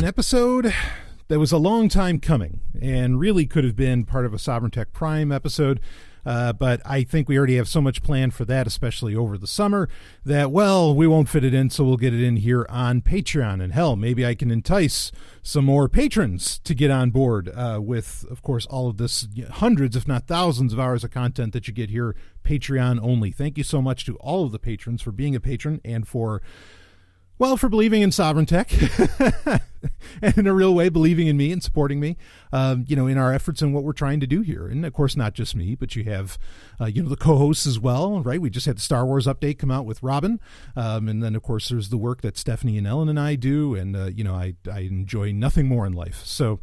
an episode that was a long time coming and really could have been part of a Sovereign Tech Prime episode. But I think we already have so much planned for that, especially over the summer, that, well, we won't fit it in, so we'll get it in here on Patreon. And hell, maybe I can entice some more patrons to get on board with, of course, all of this hundreds, if not thousands of hours of content that you get here, Patreon only. Thank you so much to all of the patrons for being a patron and for believing in Sovereign Tech and in a real way believing in me and supporting me, in our efforts and what we're trying to do here. And of course, not just me, but you have, the co-hosts as well, right? We just had the Star Wars update come out with Robin. And then of course, there's the work that Stephanie and Ellen and I do. And, I enjoy nothing more in life. So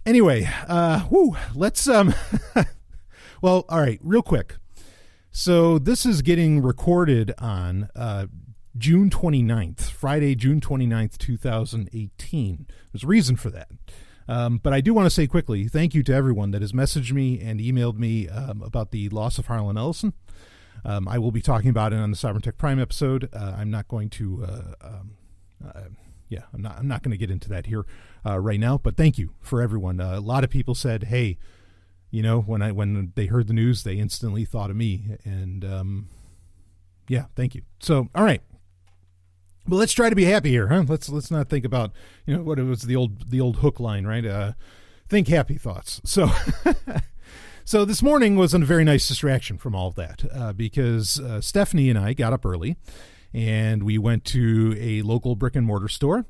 anyway, let's, well, all right, real quick. So this is getting recorded on, June 29th, Friday, June 29th, 2018. There's a reason for that. But I do want to say quickly, thank you to everyone that has messaged me and emailed me about the loss of Harlan Ellison. I will be talking about it on the Sovereign Tech Prime episode. I'm not going to, I'm not going to get into that here right now, but thank you for everyone. A lot of people said, hey, when they heard the news, they instantly thought of me. And thank you. So, all right. Well, let's try to be happy here, huh? Let's not think about, what it was, the old hook line, right? Think happy thoughts. So, so this morning was a very nice distraction from all of that because Stephanie and I got up early and we went to a local brick and mortar store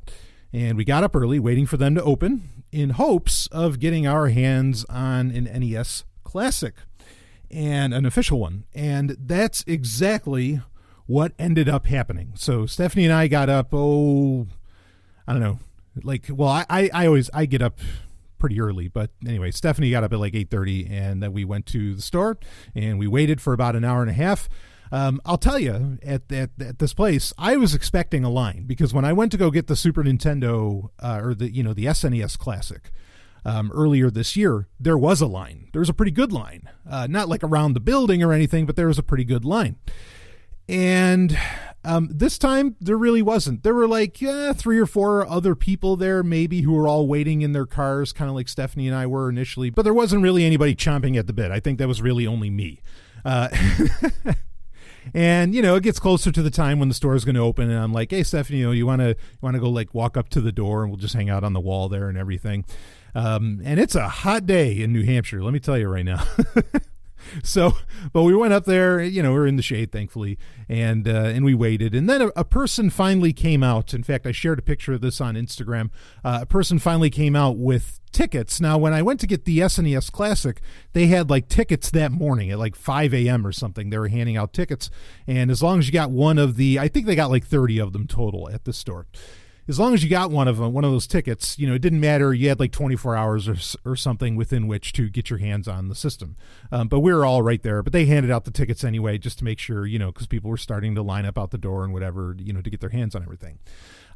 and we got up early waiting for them to open in hopes of getting our hands on an NES Classic and an official one. And that's exactly what ended up happening. So Stephanie and I got up, I don't know, I get up pretty early, but anyway, Stephanie got up at like 8:30 and then we went to the store and we waited for about an hour and a half. I'll tell you, at this place, I was expecting a line because when I went to go get the Super Nintendo or the SNES Classic earlier this year, there was a line. There was a pretty good line, not like around the building or anything, but there was a pretty good line. And this time, there really wasn't. There were like 3 or 4 other people there, maybe, who were all waiting in their cars, kind of like Stephanie and I were initially. But there wasn't really anybody chomping at the bit. I think that was really only me. And, it gets closer to the time when the store is going to open. And I'm like, hey, Stephanie, you want to go like walk up to the door and we'll just hang out on the wall there and everything. And it's a hot day in New Hampshire. Let me tell you right now. So, but we went up there, we were in the shade, thankfully, and we waited. And then a person finally came out. In fact, I shared a picture of this on Instagram. A person finally came out with tickets. Now, when I went to get the SNES Classic, they had like tickets that morning at like 5 a.m. or something. They were handing out tickets. And as long as you got I think they got like 30 of them total at the store. As long as you got one of those tickets, it didn't matter. You had like 24 hours or something within which to get your hands on the system. But we were all right there. But they handed out the tickets anyway, just to make sure, because people were starting to line up out the door and whatever, to get their hands on everything.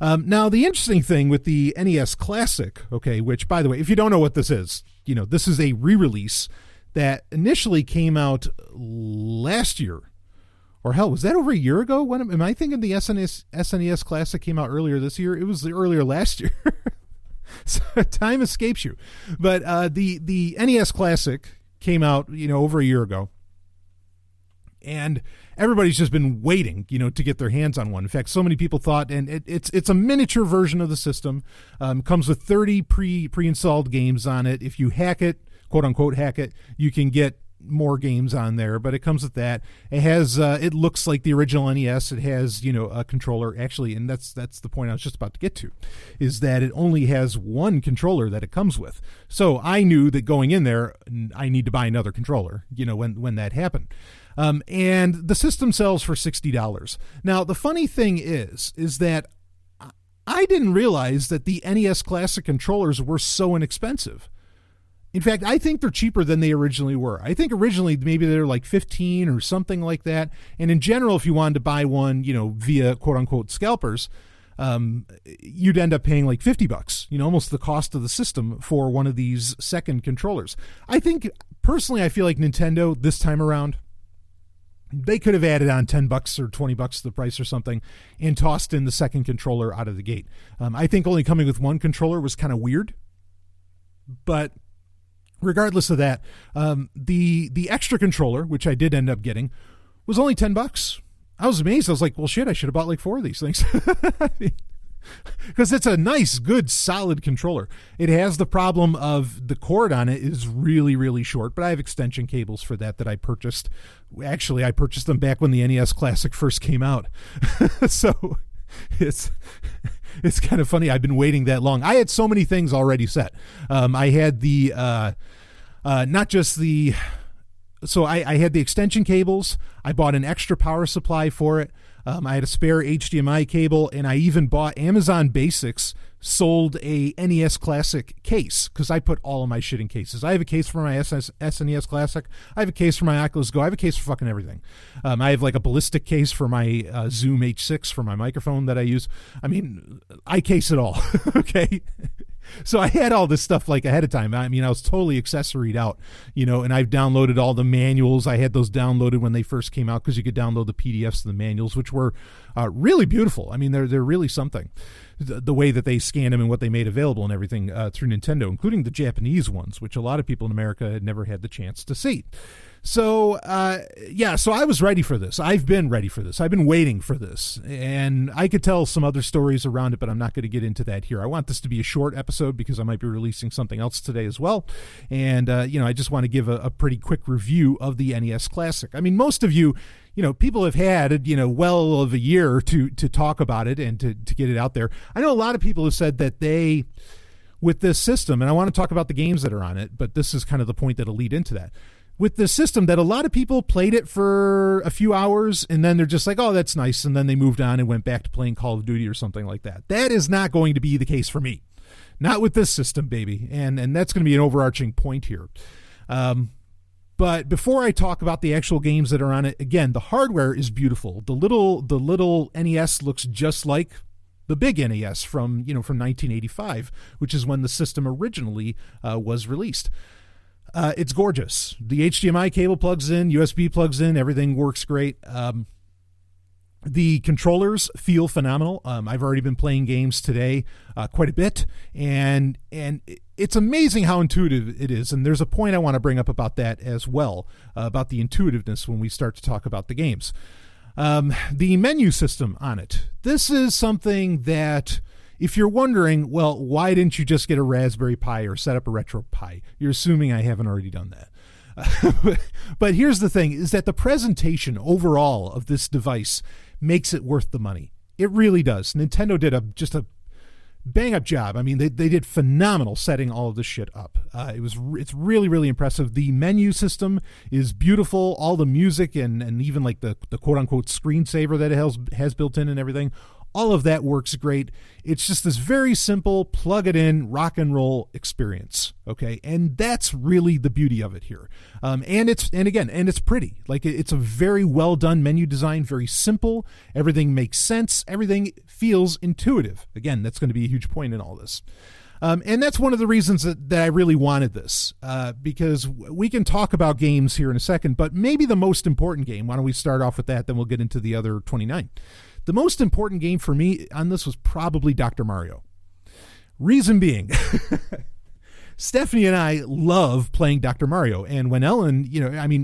Now, the interesting thing with the NES Classic, okay, which, by the way, if you don't know what this is, this is a re-release that initially came out last year. Or hell, was that over a year ago? When am I thinking the SNES Classic came out earlier this year? It was earlier last year. So time escapes you. But the NES Classic came out, over a year ago. And everybody's just been waiting, to get their hands on one. In fact, so many people thought, and it's a miniature version of the system. Comes with 30 pre-installed games on it. If you hack it, quote unquote hack it, you can get more games on there, but it comes with that. It has it looks like the original NES. It has a controller actually, and that's the point I was just about to get to, is that it only has one controller that it comes with. So I knew that going in there I need to buy another controller, when that happened. And the system sells for $60. Now the funny thing is that I didn't realize that the NES Classic controllers were so inexpensive. In fact, I think they're cheaper than they originally were. I think originally maybe they're like 15 or something like that. And in general, if you wanted to buy one, via quote unquote scalpers, you'd end up paying like $50, almost the cost of the system for one of these second controllers. I think personally, I feel like Nintendo this time around, They could have added on $10 or $20 to the price or something and tossed in the second controller out of the gate. I think only coming with one controller was kind of weird, but regardless of that, the extra controller, which I did end up getting, was only $10. I was amazed. I was like, well, shit, I should have bought like 4 of these things. Because it's a nice, good, solid controller. It has the problem of the cord on it is really, really short, but I have extension cables for that I purchased. Actually, I purchased them back when the NES Classic first came out. So it's kind of funny. I've been waiting that long. I had so many things already set. I had the, not just the, so I had the extension cables. I bought an extra power supply for it. I had a spare HDMI cable, and I even bought Amazon Basics sold a NES Classic case because I put all of my shit in cases. I have a case for my SNES Classic. I have a case for my Oculus Go. I have a case for fucking everything. I have like a ballistic case for my Zoom H6 for my microphone that I use. I mean, I case it all. Okay. So I had all this stuff like ahead of time. I mean, I was totally accessoried out, and I've downloaded all the manuals. I had those downloaded when they first came out because you could download the PDFs of the manuals, which were really beautiful. I mean, they're really something. The way that they scanned them and what they made available and everything through Nintendo, including the Japanese ones, which a lot of people in America had never had the chance to see. So, so I was ready for this. I've been ready for this. I've been waiting for this. And I could tell some other stories around it, but I'm not going to get into that here. I want this to be a short episode because I might be releasing something else today as well. And, I just want to give a pretty quick review of the NES Classic. I mean, most of you, people have had, well of a year to talk about it and to get it out there. I know a lot of people have said that with this system, and I want to talk about the games that are on it, but this is kind of the point that'll lead into that. With the system, that a lot of people played it for a few hours and then they're just like, oh, that's nice. And then they moved on and went back to playing Call of Duty or something like that. That is not going to be the case for me. Not with this system, baby. And that's going to be an overarching point here. But before I talk about the actual games that are on it, again, the hardware is beautiful. The little NES looks just like the big NES from 1985, which is when the system originally was released. It's gorgeous. The HDMI cable plugs in, USB plugs in, everything works great. The controllers feel phenomenal. I've already been playing games today quite a bit, and it's amazing how intuitive it is. And there's a point I want to bring up about that as well, about the intuitiveness when we start to talk about the games. The menu system on it. This is something that, if you're wondering, well, why didn't you just get a Raspberry Pi or set up a RetroPie? You're assuming I haven't already done that. But here's the thing, is that the presentation overall of this device makes it worth the money. It really does. Nintendo did just a bang-up job. I mean, they did phenomenal setting all of this shit up. It's really, really impressive. The menu system is beautiful. All the music and even like the quote-unquote screensaver that it has built in and everything, all of that works great. It's just this very simple, plug it in, rock and roll experience. Okay. And that's really the beauty of it here. And it's pretty. Like, it's a very well done menu design, very simple. Everything makes sense. Everything feels intuitive. Again, that's going to be a huge point in all this. And that's one of the reasons that I really wanted this, because we can talk about games here in a second, but maybe the most important game, why don't we start off with that, then we'll get into the other 29. The most important game for me on this was probably Dr. Mario. Reason being, Stephanie and I love playing Dr. Mario. And when Ellen,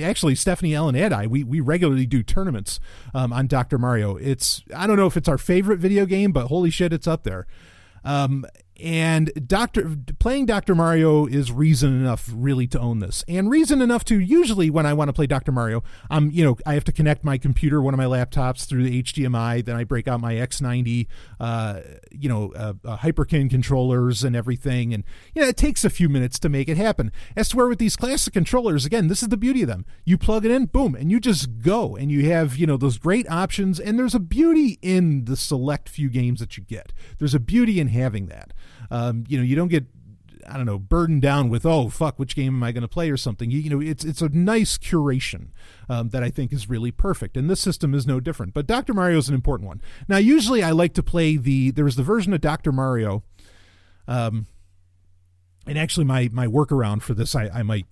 actually Stephanie, Ellen, and I, we regularly do tournaments on Dr. Mario. I don't know if it's our favorite video game, but holy shit, it's up there. And playing Dr. Mario is reason enough really to own this, and reason enough to, usually when I want to play Dr. Mario, I have to connect my computer, one of my laptops, through the HDMI. Then I break out my X90, Hyperkin controllers and everything. And, it takes a few minutes to make it happen. As to where with these classic controllers, again, this is the beauty of them. You plug it in, boom, and you just go, and you have, those great options. And there's a beauty in the select few games that you get. There's a beauty in having that. You don't get, burdened down with, oh, fuck, which game am I going to play or something. It's a nice curation that I think is really perfect. And this system is no different. But Dr. Mario is an important one. Now, usually I like to play there was the version of Dr. Mario And actually, my workaround for this, I might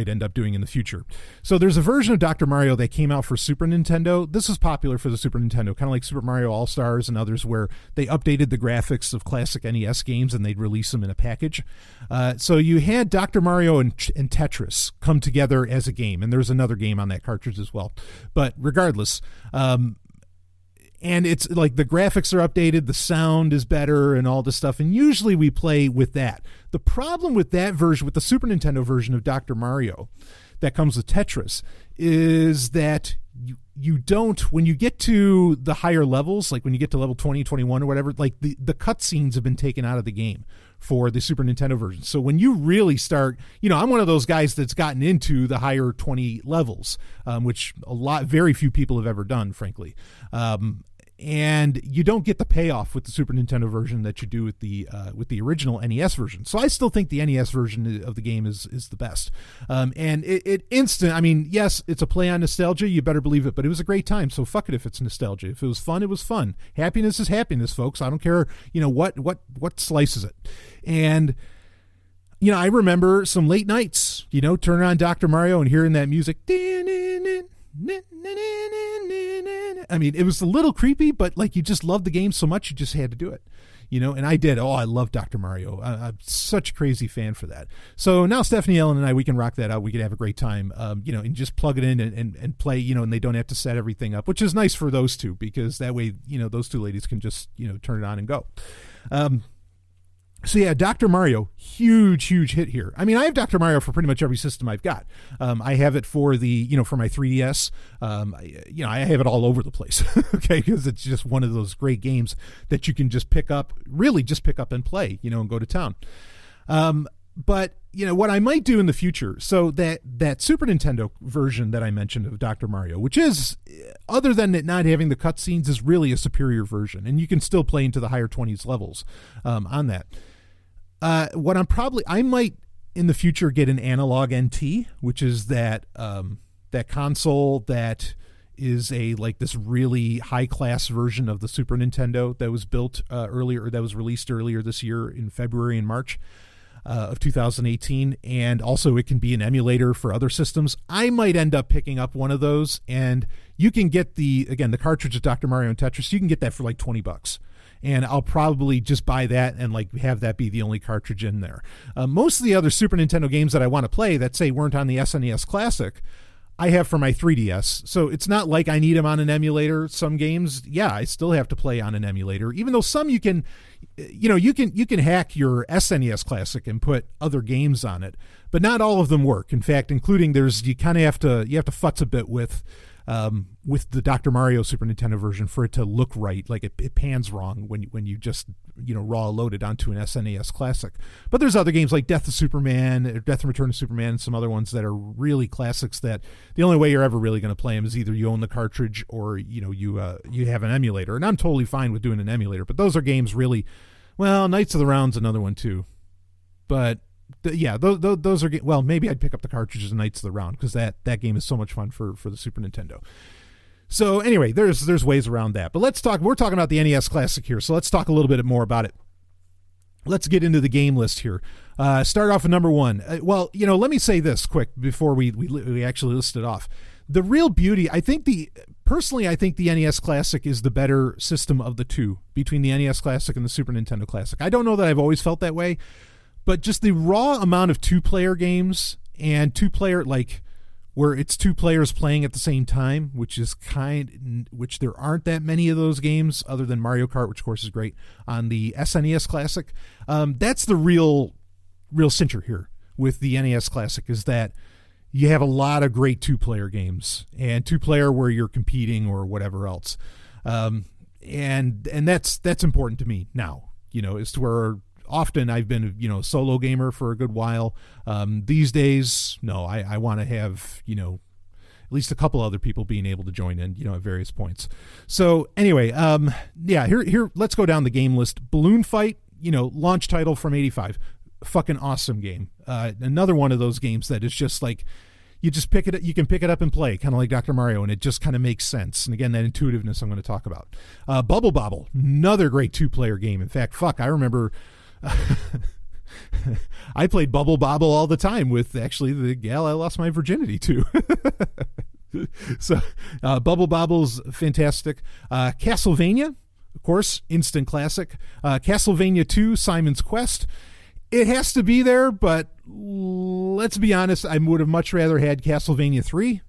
end up doing in the future. So there's a version of Dr. Mario that came out for Super Nintendo. This was popular for the Super Nintendo, kind of like Super Mario All-Stars and others, where they updated the graphics of classic NES games and they'd release them in a package. So you had Dr. Mario and Tetris come together as a game, and there's another game on that cartridge as well. But regardless, and it's like the graphics are updated, the sound is better, and all this stuff. And usually we play with that. The problem with that version, with the Super Nintendo version of Dr. Mario that comes with Tetris, is that you don't, when you get to the higher levels, like when you get to level 20, 21 or whatever, like the cutscenes have been taken out of the game for the Super Nintendo version. So when you really start, I'm one of those guys that's gotten into the higher 20 levels, which very few people have ever done, frankly. And you don't get the payoff with the Super Nintendo version that you do with the original NES version. So I still think the NES version of the game is the best. And it instant. I mean, yes, it's a play on nostalgia. You better believe it. But it was a great time. So fuck it if it's nostalgia. If it was fun, it was fun. Happiness is happiness, folks. I don't care. What slices it. And I remember some late nights. Turning on Dr. Mario and hearing that music. I mean, it was a little creepy, but like you just loved the game so much, you just had to do it, and I did. Oh, I love Dr. Mario. I'm such a crazy fan for that. So now Stephanie Ellen and I, we can rock that out. We can have a great time, and just plug it in and play, and they don't have to set everything up, which is nice for those two, because that way, those two ladies can just, turn it on and go. So yeah, Dr. Mario, huge hit here. I mean, I have Dr. Mario for pretty much every system I've got. I have it for for my 3DS. I have it all over the place, okay, because it's just one of those great games that you can just pick up and play, and go to town. But what I might do in the future, so that Super Nintendo version that I mentioned of Dr. Mario, which is, other than it not having the cutscenes, is really a superior version, and you can still play into the higher 20s levels on that. I might in the future get an analog NT, which is that console that is this really high class version of the Super Nintendo that was built that was released earlier this year in February and March of 2018. And also it can be an emulator for other systems. I might end up picking up one of those, and you can get the cartridge of Dr. Mario and Tetris. You can get that for like $20. And I'll probably just buy that and have that be the only cartridge in there. Most of the other Super Nintendo games that I want to play that say weren't on the SNES Classic, I have for my 3DS. So it's not like I need them on an emulator. Some games, yeah, I still have to play on an emulator, even though some you can hack your SNES Classic and put other games on it, but not all of them work. In fact, including you kind of have to futz a bit with the Dr. Mario Super Nintendo version for it to look right. Like it pans wrong when you just raw load it onto an SNES Classic. But there's other games like Death and Return of Superman, and some other ones that are really classics that the only way you're ever really going to play them is either you own the cartridge or you have an emulator. And I'm totally fine with doing an emulator, but those are games really. Well, Knights of the Round's another one too, but. Those are maybe I'd pick up the cartridges of Knights of the Round, because that game is so much fun for the Super Nintendo. So anyway, there's ways around that. But we're talking about the NES Classic here, so let's talk a little bit more about it. Let's get into the game list here. Start off with number one. Let me say this quick before we actually list it off. The real beauty, I think the NES Classic is the better system of the two, between the NES Classic and the Super Nintendo Classic. I don't know that I've always felt that way, but just the raw amount of two-player games and two-player, where it's two players playing at the same time, which there aren't that many of those games other than Mario Kart, which of course is great, on the SNES Classic. That's the real cincher here with the NES Classic, is that you have a lot of great two-player games and two-player where you're competing or whatever else. And that's important to me now, as to where often I've been, a solo gamer for a good while. These days, no, I want to have, at least a couple other people being able to join in, at various points. So anyway, here, let's go down the game list. Balloon Fight, launch title from 85. Fucking awesome game. Another one of those games that is just like, you just pick it up, you can pick it up and play, kind of like Dr. Mario, and it just kind of makes sense. And again, that intuitiveness I'm going to talk about. Bubble Bobble, another great two-player game. In fact, I remember I played Bubble Bobble all the time with actually the gal I lost my virginity to. So Bubble Bobble's fantastic. Castlevania, of course, instant classic. Castlevania 2, Simon's Quest. It has to be there, but let's be honest, I would have much rather had Castlevania 3,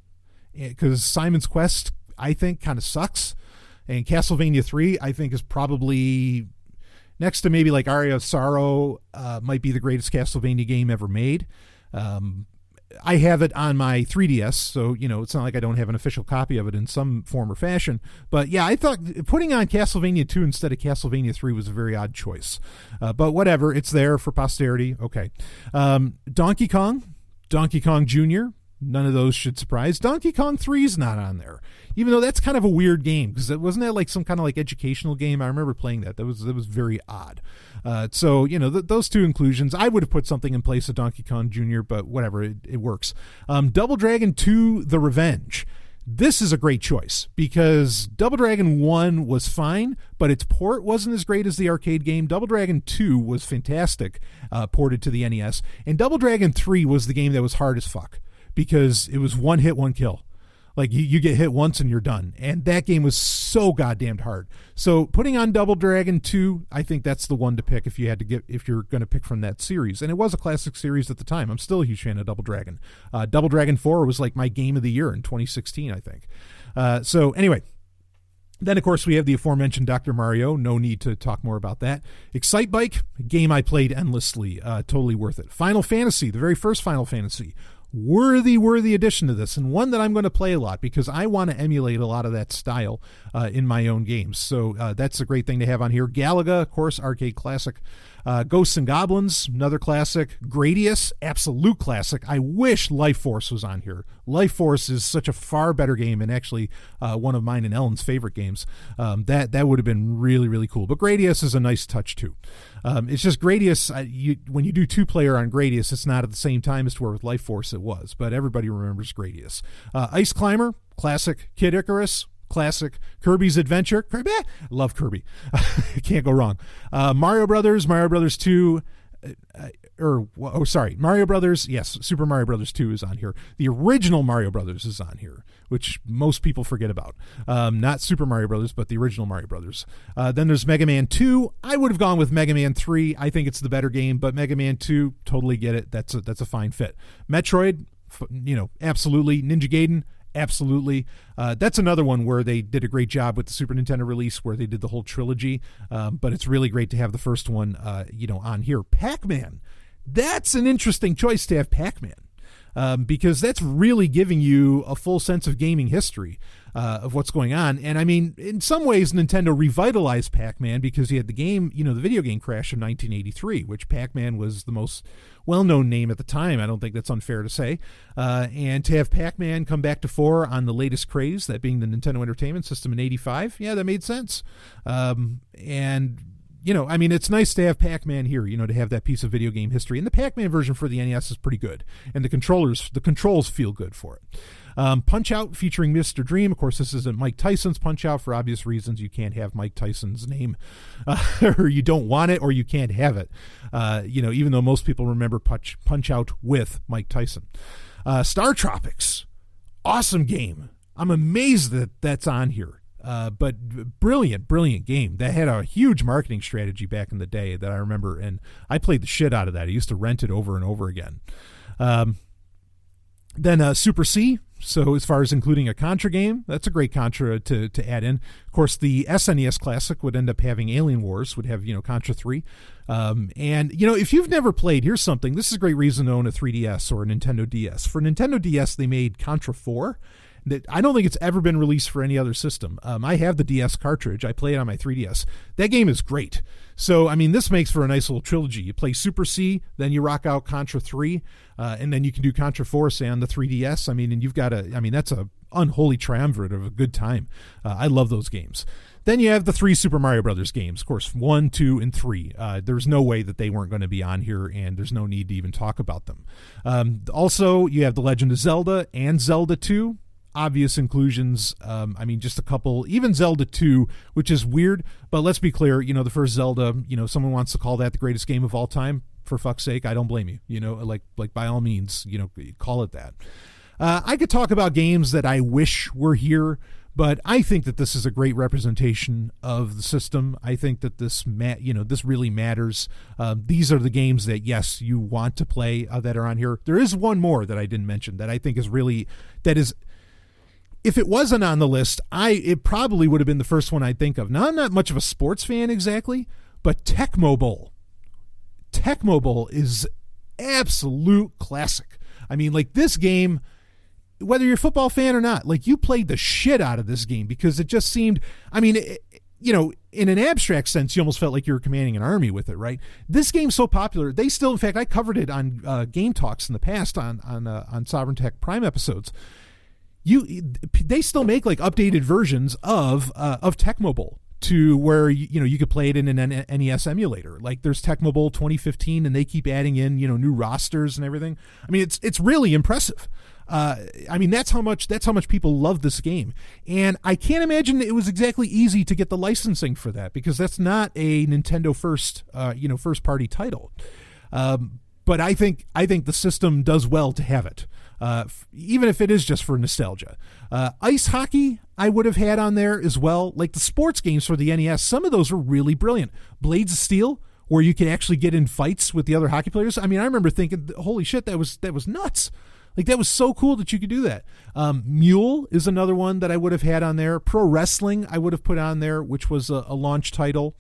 because Simon's Quest, I think, kind of sucks. And Castlevania 3, I think, is probably, next to maybe like Aria of Sorrow, might be the greatest Castlevania game ever made. I have it on my 3DS, so, it's not like I don't have an official copy of it in some form or fashion. But yeah, I thought putting on Castlevania 2 instead of Castlevania 3 was a very odd choice. But whatever, it's there for posterity. Okay. Donkey Kong Jr., none of those should surprise. Donkey Kong 3 is not on there, even though that's kind of a weird game, because it wasn't that like some kind of like educational game. I remember playing that. That was very odd. So those two inclusions, I would have put something in place of Donkey Kong Jr., but whatever, it works. Double Dragon 2: The Revenge. This is a great choice because Double Dragon 1 was fine, but its port wasn't as great as the arcade game. Double Dragon 2 was fantastic, ported to the NES, and Double Dragon 3 was the game that was hard as fuck, because it was one hit, one kill. Like you get hit once and you're done. And that game was so goddamn hard. So putting on Double Dragon 2, I think that's the one to pick if you're going to pick from that series. And it was a classic series at the time. I'm still a huge fan of Double Dragon. Double Dragon 4 was like my game of the year in 2016, I think. So anyway, then of course we have the aforementioned Dr. Mario. No need to talk more about that. Excite Bike, a game I played endlessly. Totally worth it. Final Fantasy, the very first Final Fantasy. Worthy addition to this, and one that I'm going to play a lot because I want to emulate a lot of that style in my own games. So that's a great thing to have on here. Galaga, of course, arcade classic. Ghosts and Goblins, another classic. Gradius, absolute classic. I wish Life Force was on here. Life Force is such a far better game, and actually one of mine and Ellen's favorite games. That would have been really, really cool. But Gradius is a nice touch too. It's just Gradius, when you do two-player on Gradius, it's not at the same time as to where with Life Force it was, but everybody remembers Gradius. Ice Climber, classic. Kid Icarus, classic. Kirby's Adventure, Kirby, love Kirby. Can't go wrong. Mario Brothers 2, Mario Brothers, yes, Super Mario Brothers 2 is on here. The original Mario Brothers is on here, which most people forget about. Not Super Mario Brothers, but the original Mario Brothers. Then there's Mega Man 2. I would have gone with Mega Man 3. I think it's the better game, but Mega Man 2, totally get it. That's a fine fit. Metroid, absolutely. Ninja Gaiden, absolutely. That's another one where they did a great job with the Super Nintendo release, where they did the whole trilogy. But it's really great to have the first one, on here. Pac-Man. That's an interesting choice to have Pac-Man, because that's really giving you a full sense of gaming history of what's going on. And I mean, in some ways, Nintendo revitalized Pac-Man because you had the game, the video game Crash of 1983, which Pac-Man was the most well-known name at the time. I don't think that's unfair to say. And to have Pac-Man come back to fore on the latest craze, that being the Nintendo Entertainment System in 85, yeah, that made sense. And it's nice to have Pac-Man here, to have that piece of video game history. And the Pac-Man version for the NES is pretty good. And the controls feel good for it. Punch-Out featuring Mr. Dream. Of course, this isn't Mike Tyson's Punch-Out for obvious reasons. You can't have Mike Tyson's name, or you don't want it, or you can't have it. Even though most people remember Punch-Out with Mike Tyson. Star Tropics. Awesome game. I'm amazed that that's on here. But brilliant game. That had a huge marketing strategy back in the day that I remember, and I played the shit out of that. I used to rent it over and over again. Then Super C. So as far as including a Contra game, that's a great Contra to add in. Of course, the SNES Classic would end up having Alien Wars, would have, Contra 3. And, if you've never played, here's something. This is a great reason to own a 3DS or a Nintendo DS. For Nintendo DS, they made Contra 4. I don't think it's ever been released for any other system. I have the DS cartridge. I play it on my 3DS. That game is great. So, this makes for a nice little trilogy. You play Super C, then you rock out Contra 3, and then you can do Contra 4, say, on the 3DS. And you've got that's a unholy triumvirate of a good time. I love those games. Then you have the 3 Super Mario Brothers games, of course, 1, 2, and 3. There's no way that they weren't going to be on here, and there's no need to even talk about them. Also, you have The Legend of Zelda and Zelda 2. Obvious inclusions. Just a couple, even Zelda 2, which is weird, but let's be clear, the first Zelda, someone wants to call that the greatest game of all time. for fuck's sake, I don't blame you. You know, like by all means, you know, call it that. I could talk about games that I wish were here, but I think that this is a great representation of the system. I think that this really matters. These are the games that, yes, you want to play that are on here. There is one more that I didn't mention that I think is really, if it wasn't on the list, it probably would have been the first one I'd think of. Now, I'm not much of a sports fan exactly, but Tecmo Bowl. Tecmo Bowl is absolute classic. I mean, like, this game, whether you're a football fan or not, like, you played the shit out of this game because it just seemed, I mean, you know, in an abstract sense, you almost felt like you were commanding an army with it, right? This game's so popular. They still, in fact, I covered it on Game Talks in the past on Sovereign Tech Prime episodes. They still make like updated versions of Tecmo Bowl to where you could play it in an NES emulator. Like, there's Tecmo Bowl 2015, and they keep adding in new rosters and everything. I mean, it's really impressive. I mean, that's how much people love this game, and I can't imagine it was exactly easy to get the licensing for that because that's not a Nintendo first party title. But I think the system does well to have it, even if it is just for nostalgia. Ice hockey I would have had on there as well. Like the sports games for the NES, some of those were really brilliant. Blades of Steel, where you could actually get in fights with the other hockey players. I mean, I remember thinking, holy shit, that was nuts. Like, that was so cool that you could do that. Mule is another one that I would have had on there. Pro Wrestling I would have put on there, which was a launch title.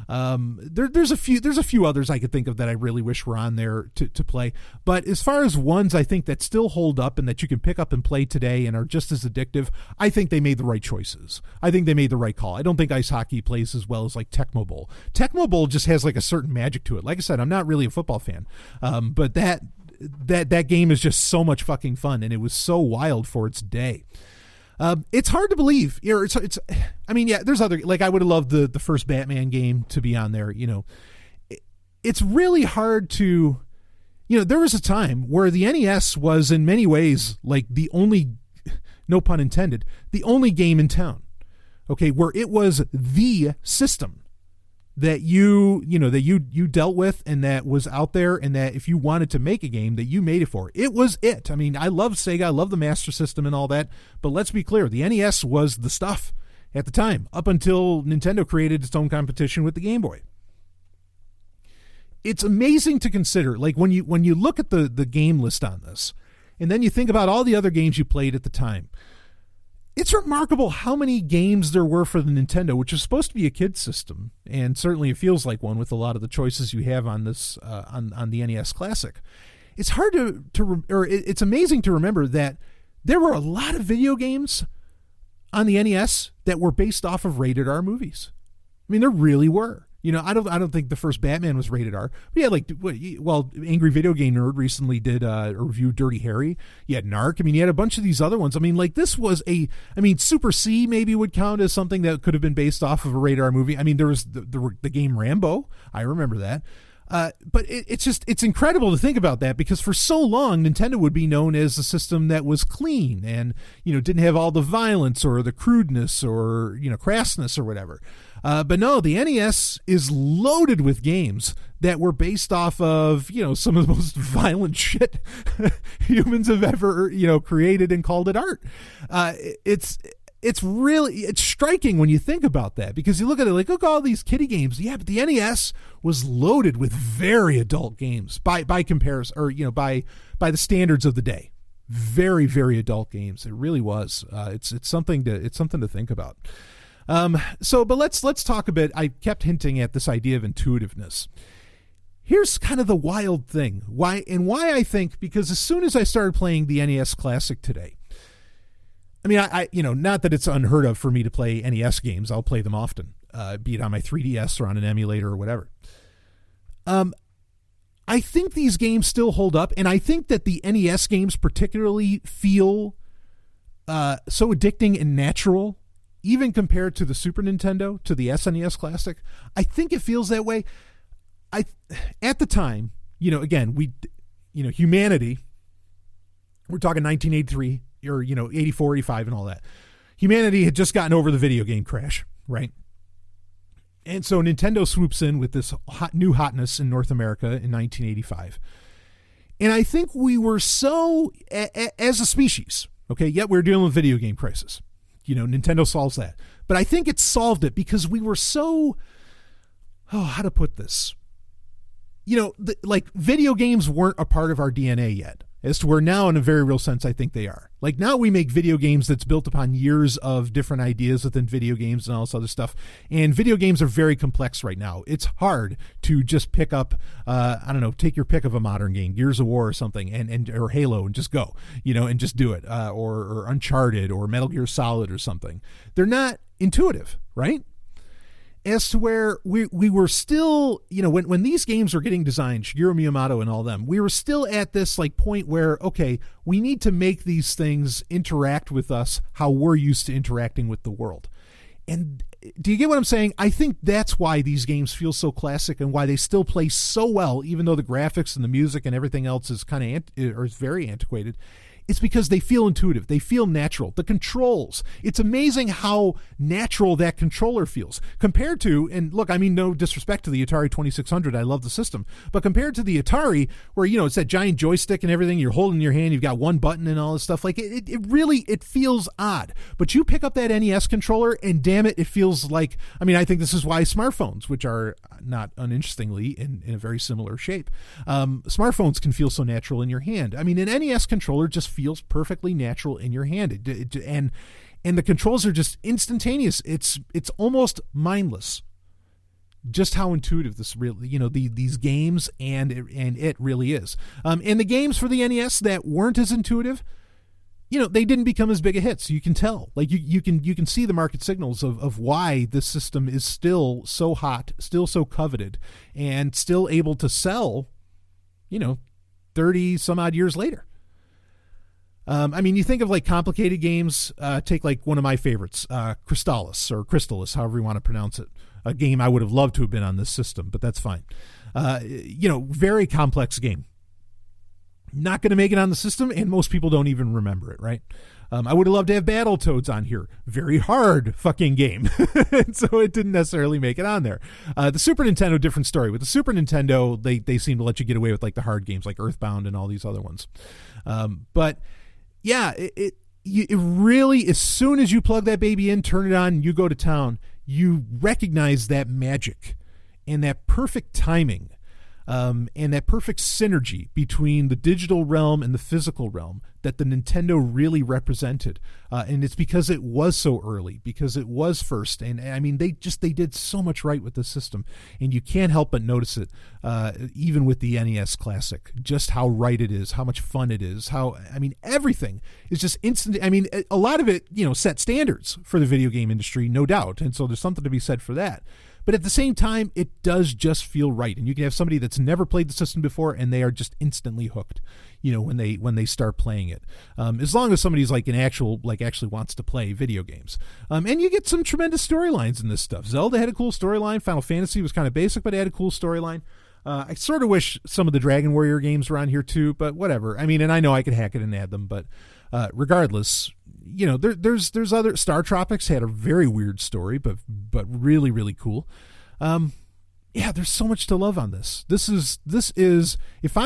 There's a few others I could think of that I really wish were on there to play. But as far as ones I think that still hold up and that you can pick up and play today and are just as addictive, I think they made the right choices. I think they made the right call. I don't think ice hockey plays as well as like Tecmo Bowl. Tecmo Bowl just has like a certain magic to it. Like I said, I'm not really a football fan, but that game is just so much fucking fun, and it was so wild for its day. It's hard to believe. I mean, yeah, there's other, like, I would have loved the first Batman game to be on there. It's really hard to, there was a time where the NES was in many ways like the only, no pun intended, the only game in town. Okay, where it was the system that you dealt with, and that was out there, and that if you wanted to make a game that you made it for, it was it. I mean, I love Sega, I love the Master System and all that, but let's be clear, the NES was the stuff at the time, up until Nintendo created its own competition with the Game Boy. It's amazing to consider, like, when you look at the game list on this, and then you think about all the other games you played at the time. It's remarkable how many games there were for the Nintendo, which is supposed to be a kid's system, and certainly it feels like one with a lot of the choices you have on this on the NES Classic. It's hard it's amazing to remember that there were a lot of video games on the NES that were based off of rated R movies. I mean, there really were. I don't think the first Batman was rated R. But yeah, Angry Video Game Nerd recently did a review Dirty Harry. You had Narc. I mean, you had a bunch of these other ones. I mean, like, this was Super C maybe would count as something that could have been based off of a rated R movie. I mean, there was the game Rambo. I remember that. But it's incredible to think about that, because for so long Nintendo would be known as a system that was clean and didn't have all the violence or the crudeness or crassness or whatever. But no, the NES is loaded with games that were based off of some of the most violent shit humans have ever created and called it art. It's striking when you think about that, because you look at it like, look at all these kiddie games. Yeah, but the NES was loaded with very adult games by comparison, or by the standards of the day. Very, very adult games. It really was. It's something to think about. But let's talk a bit. I kept hinting at this idea of intuitiveness. Here's kind of the wild thing. Why I think, because as soon as I started playing the NES Classic today, I mean, I not that it's unheard of for me to play NES games. I'll play them often, be it on my 3DS or on an emulator or whatever. I think these games still hold up, and I think that the NES games particularly feel so addicting and natural, even compared to the Super Nintendo, to the SNES Classic. I think it feels that way. At the time, again, humanity, we're talking 1983 or 84, 85 and all that. Humanity had just gotten over the video game crash, right? And so Nintendo swoops in with this new hotness in North America in 1985. And I think we were so, as a species, okay, yet we're dealing with video game crisis. Nintendo solves that. But I think it solved it because we were so, how to put this? Like video games weren't a part of our DNA yet, as to where now, in a very real sense, I think they are. Like now we make video games that's built upon years of different ideas within video games and all this other stuff. And video games are very complex right now. It's hard to just pick up, take your pick of a modern game, Gears of War or something, and or Halo, and just go, and just do it, or Uncharted or Metal Gear Solid or something. They're not intuitive, right? As to where we were still, when these games were getting designed, Shigeru Miyamoto and all them, we were still at this like point where, okay, we need to make these things interact with us how we're used to interacting with the world. And do you get what I'm saying? I think that's why these games feel so classic and why they still play so well, even though the graphics and the music and everything else is is very antiquated. It's because they feel intuitive. They feel natural. The controls, it's amazing how natural that controller feels compared to, and look, I mean, no disrespect to the Atari 2600. I love the system. But compared to the Atari, where, it's that giant joystick and everything, you're holding in your hand, you've got one button and all this stuff, like it really feels odd. But you pick up that NES controller and damn it feels like, I think this is why smartphones, which are not uninterestingly in a very similar shape, smartphones can feel so natural in your hand. An NES controller just feels perfectly natural in your hand, and the controls are just instantaneous. It's almost mindless, just how intuitive this really, these games and it really is. And the games for the NES that weren't as intuitive, they didn't become as big a hit. So you can tell, like you can see the market signals of why this system is still so hot, still so coveted, and still able to sell, 30 some odd years later. You think of like complicated games, take like one of my favorites, Crystalis, however you want to pronounce it. A game I would have loved to have been on this system, but that's fine. Very complex game. Not going to make it on the system, and most people don't even remember it, right? I would have loved to have Battletoads on here. Very hard fucking game. So it didn't necessarily make it on there. The Super Nintendo, different story. With the Super Nintendo, they seem to let you get away with like the hard games like Earthbound and all these other ones. But yeah, it really, as soon as you plug that baby in, turn it on, and you go to town, you recognize that magic and that perfect timing, and that perfect synergy between the digital realm and the physical realm that the Nintendo really represented. And it's because it was so early, because it was first. And they did so much right with the system, and you can't help but notice it, even with the NES Classic, just how right it is, how much fun it is, everything is just instant. A lot of it, set standards for the video game industry, no doubt. And so there's something to be said for that. But at the same time, it does just feel right. And you can have somebody that's never played the system before, and they are just instantly hooked, when they start playing it. As long as somebody's actually wants to play video games. And you get some tremendous storylines in this stuff. Zelda had a cool storyline. Final Fantasy was kind of basic, but it had a cool storyline. I sort of wish some of the Dragon Warrior games were on here too, but whatever. And I know I could hack it and add them, but regardless, there's other. Star Tropics had a very weird story, but really, really cool. There's so much to love on this. This is if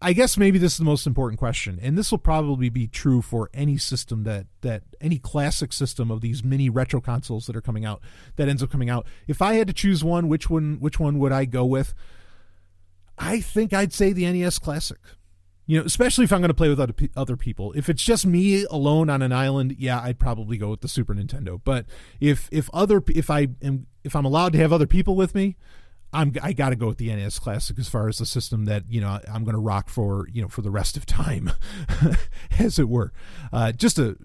I guess maybe this is the most important question, and this will probably be true for any system that any classic system of these mini retro consoles that are coming out, that ends up coming out. If I had to choose one, which one would I go with? I think I'd say the NES Classic. Especially if I'm going to play with other people. If it's just me alone on an island, yeah, I'd probably go with the Super Nintendo. But if I'm allowed to have other people with me, I got to go with the NES Classic as far as the system that I'm going to rock for for the rest of time, as it were. Just a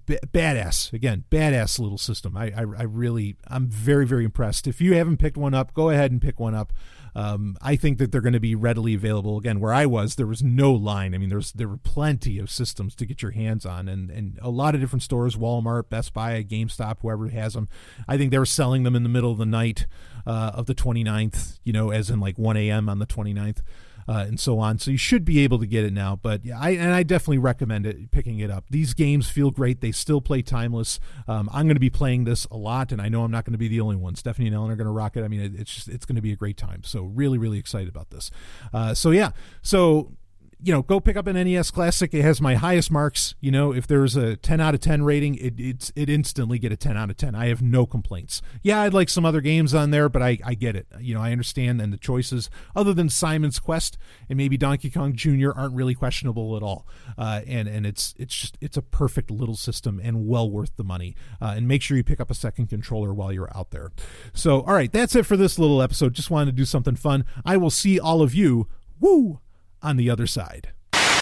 badass little system. I'm very, very impressed. If you haven't picked one up, go ahead and pick one up. I think that they're going to be readily available. Again, where I was, there was no line. There were plenty of systems to get your hands on, and a lot of different stores, Walmart, Best Buy, GameStop, whoever has them. I think they were selling them in the middle of the night of the 29th, as in like 1 a.m. on the 29th. and so on. So you should be able to get it now. But yeah, I definitely recommend picking it up. These games feel great. They still play timeless. I'm going to be playing this a lot, and I know I'm not going to be the only one. Stephanie and Ellen are going to rock it. I mean, it's going to be a great time. So really, really excited about this. So go pick up an NES Classic. It has my highest marks. If there's a 10 out of 10 rating, it instantly get a 10 out of 10. I have no complaints. Yeah, I'd like some other games on there, but I get it. I understand, and the choices other than Simon's Quest and maybe Donkey Kong Jr. aren't really questionable at all. And it's a perfect little system and well worth the money. And make sure you pick up a second controller while you're out there. So, all right, that's it for this little episode. Just wanted to do something fun. I will see all of you on the other side.